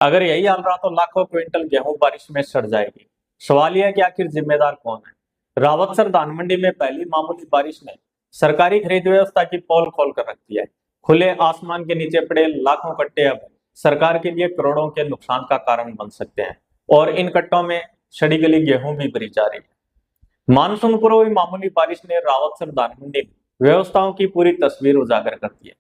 अगर यही हाल रहा तो लाखों क्विंटल गेहूं बारिश में सड़ जाएगी। सवाल यह है कि आखिर जिम्मेदार कौन है। रावतसर धान मंडी में पहली मामूली बारिश ने सरकारी खरीद व्यवस्था की पोल खोल कर रख दी है। खुले आसमान के नीचे पड़े लाखों कट्टे अब सरकार के लिए करोड़ों के नुकसान का कारण बन सकते हैं, और इन कट्टों में सड़ी गली गेहूं भी भरी जा रही है। मानसून पूर्व हुई मामूली बारिश ने रावतसर धान मंडी में व्यवस्थाओं की पूरी तस्वीर उजागर कर दी है।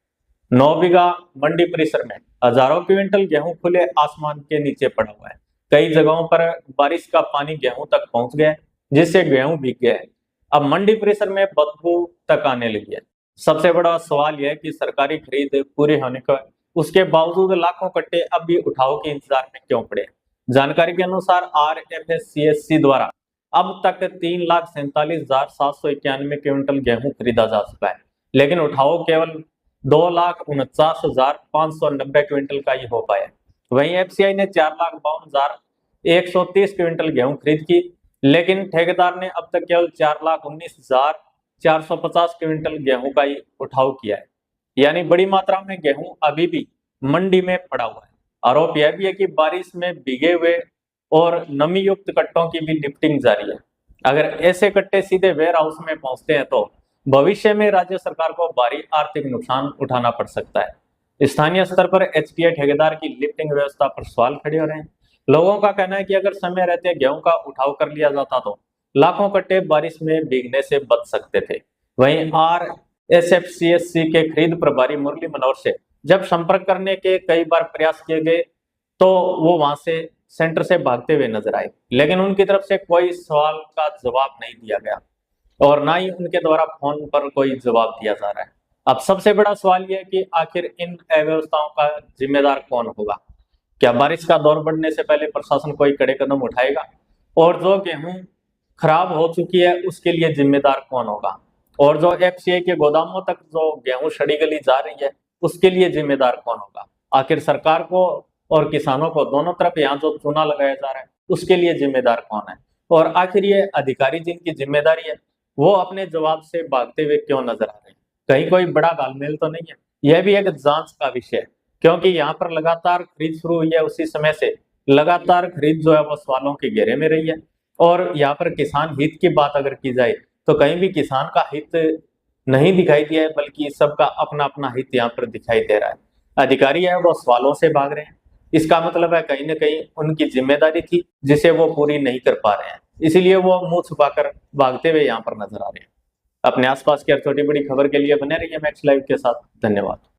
9 बीघा मंडी परिसर में हजारों क्विंटल गेहूं खुले आसमान के नीचे पड़ा हुआ है। कई जगहों पर बारिश का पानी गेहूं तक पहुंच गया है, जिससे गेहूं भीग गया है। अब मंडी परिसर में बदबू तक आने लगी है। सबसे बड़ा सवाल यह है कि सरकारी खरीद पूरी होने का उसके बावजूद लाखों कट्टे अब भी उठाव के इंतजार में क्यों पड़े। जानकारी के अनुसार RFSCSC द्वारा अब तक 3,47,791 क्विंटल गेहूं खरीदा जा चुका है, लेकिन उठाव केवल 2,49,590 क्विंटल का ही हो पाया। वहीं FCI ने 4,52,130 क्विंटल गेहूं खरीद की, लेकिन ठेकेदार ने अब तक केवल 4,19,450 क्विंटल गेहूं का ही उठाव किया है। यानी बड़ी मात्रा में गेहूं अभी भी मंडी में पड़ा हुआ है। आरोप यह भी है कि बारिश में भीगे हुए और नमी युक्त कट्टों की भी लिफ्टिंग जारी है। अगर ऐसे कट्टे सीधे वेयर हाउस में पहुंचते हैं तो भविष्य में राज्य सरकार को भारी आर्थिक नुकसान उठाना पड़ सकता है। स्थानीय स्तर पर HTA ठेकेदार की लिफ्टिंग व्यवस्था पर सवाल खड़े हो रहे हैं। लोगों का कहना है कि अगर समय रहते गेहूं का उठाव कर लिया जाता तो लाखों कट्टे बारिश में भीगने से बच सकते थे। वहीं RSFCSC के खरीद प्रभारी मुरली मनोहर से जब संपर्क करने के कई बार प्रयास किए गए तो वो वहां से सेंटर से भागते हुए नजर आए, लेकिन उनकी तरफ से कोई सवाल का जवाब नहीं दिया गया और ना ही उनके द्वारा फोन पर कोई जवाब दिया जा रहा है। अब सबसे बड़ा सवाल यह है कि आखिर इन अव्यवस्थाओं का जिम्मेदार कौन होगा। क्या बारिश का दौर बढ़ने से पहले प्रशासन कोई कड़े कदम उठाएगा, और जो गेहूं खराब हो चुकी है उसके लिए जिम्मेदार कौन होगा, और जो FCI के गोदामों तक जो गेहूं सड़ी गली जा रही है उसके लिए जिम्मेदार कौन होगा। आखिर सरकार को और किसानों को दोनों तरफ यहाँ जो चूना लगाया जा रहा है उसके लिए जिम्मेदार कौन है, और आखिर ये अधिकारी जिनकी जिम्मेदारी है वो अपने जवाब से भागते हुए क्यों नजर आ रहे हैं। कहीं कोई बड़ा घालमेल तो नहीं है। यह भी एक जांच का विषय है, क्योंकि यहाँ पर लगातार खरीद शुरू हुई है, उसी समय से लगातार खरीद जो है वो सवालों के घेरे में रही है। और यहाँ पर किसान हित की बात अगर की जाए तो कहीं भी किसान का हित नहीं दिखाई दिया है, बल्कि सबका अपना अपना हित यहाँ पर दिखाई दे रहा है। अधिकारी है वो सवालों से भाग रहे हैं। इसका मतलब है कहीं ना कहीं उनकी जिम्मेदारी थी जिसे वो पूरी नहीं कर पा रहे हैं, इसीलिए वो मुंह छुपाकर भागते हुए यहाँ पर नजर आ रहे हैं। अपने आसपास की हर छोटी बड़ी खबर के लिए बने रहिए मैक्स लाइव के साथ। धन्यवाद।